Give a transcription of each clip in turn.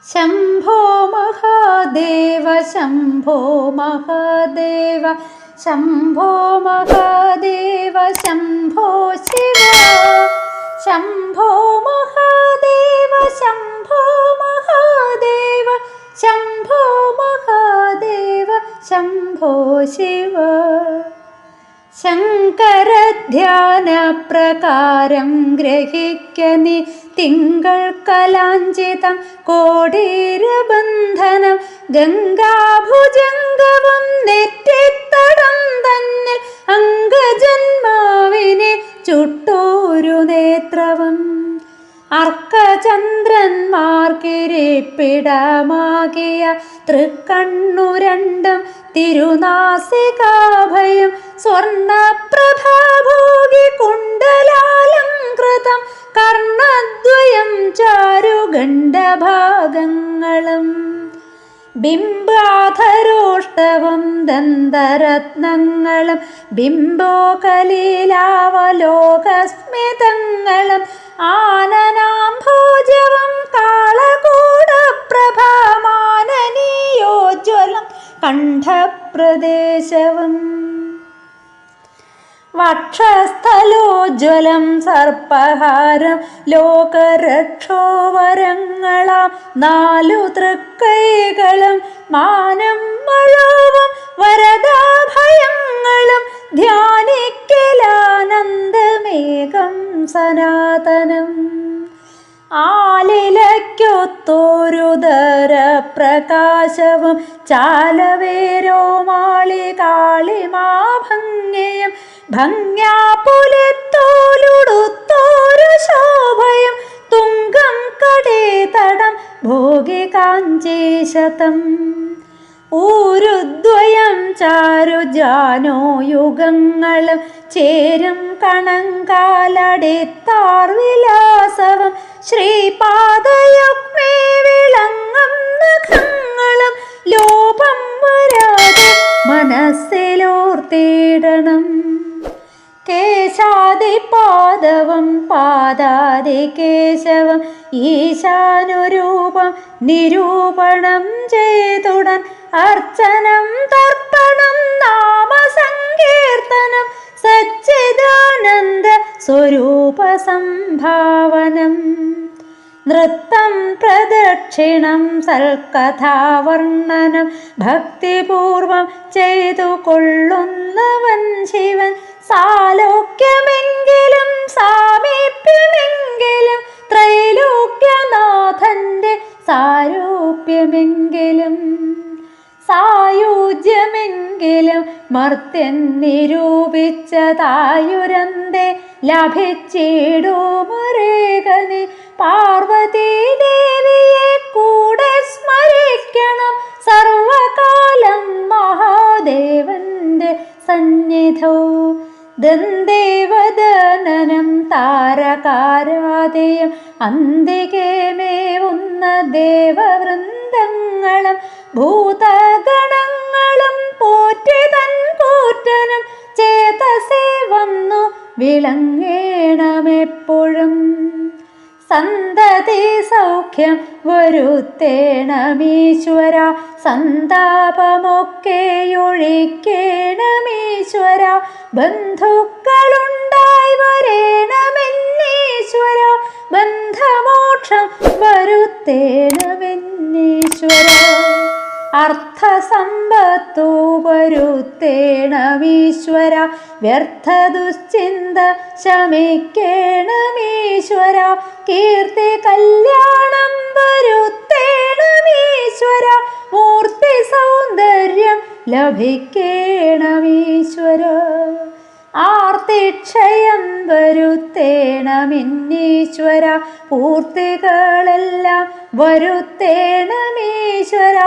ശംഭോ മഹാദേവ ശംഭോ മഹാദേവ ശംഭോ മഹാദേവ ശംഭോ ശിവ ശംഭോ മഹാദേവ ശംഭോ മഹാദേവ ശംഭോ മഹാദേവ ശംഭോ ശിവ ശങ്കരധ്യാനപ്രകാരം ഗ്രഹിക്കനി തിങ്കൾ കലാഞ്ചിതം കോടീരബന്ധനം ഗംഗാഭുജംഗവും നെറ്റിത്തടം തന്നിൽ അംഗജന്മാവിനെ ചുട്ടോരു നേത്രവും അർക്കചന്ദ്രന്മാർക്കിരിപ്പിടമാകിയ തൃക്കണ്ണു രണ്ടും തിരുനാസികാഭയം സ്വർണപ്രഭാഭോഗി കുണ്ടലാലംകൃതം കർണദ്വയം ചാരുഗണ്ഡഭാഗങ്ങളും ബിംബാധരോഷ്ടവും ദന്തരത്നങ്ങളും ബിംബോകലീലാവലോകസ്മിതങ്ങളും ആനനാംഭോജവും കാളകൂടപ്രഭാമാനനീയോജ്വലം കണ്ഠപ്രദേശവും വക്ഷസ്ഥലോജ്വലം സർപ്പഹാരം ലോകരക്ഷോവരങ്ങളാം നാലു തൃക്കൈകളും മാനം മഴവും വരദാഭയങ്ങളും ധ്യാനിക്കലാനന്ദമേകം സനാതനം ആലിലയ്ക്കൊത്തോരുദരപ്രകാശവും ചാലവേരോമാളികാളിമാഭംഗിയും ഭംഗ്യാപുലിത്തോലുടുത്തോരു ശോഭയും തുങ്കം കടേതടം ഭോഗികാഞ്ചീശതം ഊരുദ്വയം ചാരുജാനോ യുഗങ്ങളും ചേരും കണങ്കാലടിത്താർ വിലാസവും ശ്രീപാദയുഗ്മേ വിളങ്ങും നഖങ്ങളും ലോപം വരാതെ മനസ്സിലോർത്തിടണം കേശാദിപാദവും പാദാദികേശവും ഈശാനുരൂപം നിരൂപണം ചെയ്തുടൻ അർച്ചനം തർപ്പണം നാമസങ്കീർത്തനം സച്ചിദാനന്ദ സ്വരൂപ സംഭാവനം നൃത്തം പ്രദക്ഷിണം സൽക്കഥാവർണ്ണനം ഭക്തിപൂർവം ചെയ്തു കൊള്ളുന്നവൻ ശിവൻ സാലോക്യമെങ്കിലും സാമീപ്യമെങ്കിലും ത്രൈലോക്യനാഥന്റെ സാരൂപ്യമെങ്കിലും സായുജ്യമെങ്കിലും മർത്യൻ നിരൂപിച്ചതായുരന്തേ ലഭിച്ചിടുമരേകനെ പാർവതീ ദേവിയെ കൂടെ സ്മരിക്കണം സർവകാലം മഹാദേവന്റെ സന്നിധൗ ദന്തേവദനനം താരകാരാദിയും അന്തികേമേവുന്ന ദേവവൃന്ദങ്ങളും ഭൂതഗണങ്ങളും പോറ്റി തൻ കൂറ്റനും ചേതസേ വന്നു വിളങ്ങേണമെപ്പോഴും സന്തതി സൗഖ്യം വരുത്തേണമീശ്വര സന്താപമൊക്കെയൊഴിക്കേണമീശ്വര ബന്ധുക്കളുണ്ടായി വരേണമെന്നീശ്വര ബന്ധമോക്ഷം വരുത്തേണമെന്നീശ്വര അർത്ഥസമ്പത്തു വരുത്തേണമീശ്വര വ്യർത്ഥദുശ്ചിന്ത ശമിക്കേണമീശ്വര കീർത്തി കല്യാണം വരുത്തേണമീശ്വര മൂർത്തി സൗന്ദര്യം ലഭിക്കേണമീശ്വര ആർത്തിക്ഷയം വരുത്തേണമിന്നീശ്വര പൂർത്തികളെല്ലാം വരുത്തേണമീശ്വര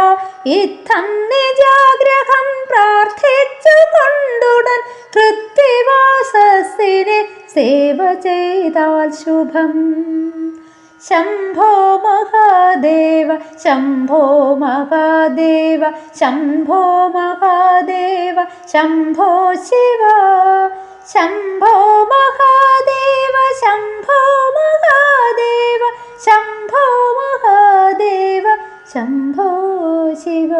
ഇത്തം നിജാഗ്രഹം പ്രാർത്ഥിച്ചു കൊണ്ടുടൻ കൃത്തിവാസസ്സിനെ സേവ ചെയ്താൽ ശുഭം ശംഭോ മഹാദേവ ശംഭോ മഹാദേവ ശംഭോ മഹാദേവ ശംഭോ ശിവ ശംഭോ മഹാദേവ ശംഭോ മഹാദേവ ശംഭോ മഹാദേവ ശംഭോ ശിവ.